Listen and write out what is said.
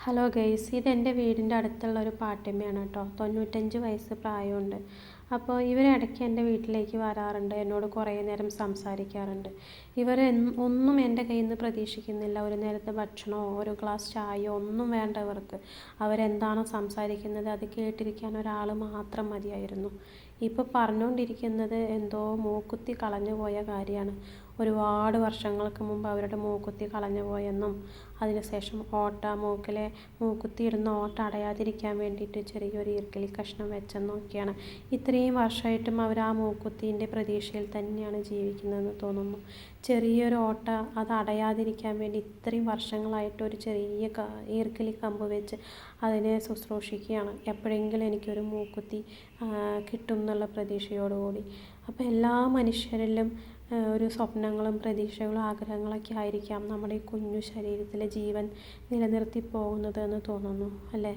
Hello guys, ഇതെൻ്റെ വീടിൻ്റെ അടുത്തുള്ള ഒരു പാട്ടിമ്മയാണ് കേട്ടോ. 95 വയസ്സ് പ്രായമുണ്ട്. അപ്പോൾ ഇവരിടയ്ക്ക് എൻ്റെ വീട്ടിലേക്ക് വരാറുണ്ട്, എന്നോട് കുറേ നേരം സംസാരിക്കാറുണ്ട്. ഒന്നും എൻ്റെ കയ്യിൽ നിന്ന് പ്രതീക്ഷിക്കുന്നില്ല. ഒരു നേരത്തെ ഭക്ഷണമോ ഒരു ഗ്ലാസ് ചായയോ ഒന്നും വേണ്ട ഇവർക്ക്. അവരെന്താണോ സംസാരിക്കുന്നത് അത് കേട്ടിരിക്കാൻ ഒരാൾ മാത്രം മതിയായിരുന്നു. ഇപ്പോൾ പറഞ്ഞുകൊണ്ടിരിക്കുന്നത് എന്തോ മൂക്കുത്തി കളഞ്ഞു പോയ കാര്യമാണ്. ഒരുപാട് വർഷങ്ങൾക്ക് മുമ്പ് അവരുടെ മൂക്കുത്തി കളഞ്ഞു പോയെന്നും അതിനുശേഷം മൂക്കുത്തി ഇടുന്ന ഓട്ട അടയാതിരിക്കാൻ വേണ്ടിയിട്ട് ചെറിയൊരു ഈർക്കിലി കഷ്ണം വെച്ചെന്നൊക്കെയാണ്. ഇത്രയും വർഷമായിട്ടും അവർ ആ മൂക്കുത്തീൻ്റെ പ്രതീക്ഷയിൽ തന്നെയാണ് ജീവിക്കുന്നതെന്ന് തോന്നുന്നു. ചെറിയൊരു ഓട്ട അത് അടയാതിരിക്കാൻ വേണ്ടി ഇത്രയും വർഷങ്ങളായിട്ട് ഒരു ചെറിയ ഈർക്കിലി കമ്പ് വെച്ച് അതിനെ ശുശ്രൂഷിക്കുകയാണ്. എപ്പോഴെങ്കിലും എനിക്കൊരു മൂക്കുത്തി കിട്ടും എന്നുള്ള പ്രതീക്ഷയോടുകൂടി. അപ്പോൾ എല്ലാ മനുഷ്യരിലും ഒരു സ്വപ്നങ്ങളും പ്രതീക്ഷകളും ആഗ്രഹങ്ങളൊക്കെ ആയിരിക്കാം നമ്മുടെ ഈ കുഞ്ഞു ശരീരത്തിലെ ജീവൻ നിലനിർത്തി പോകുന്നത് എന്ന് തോന്നുന്നു, അല്ലേ?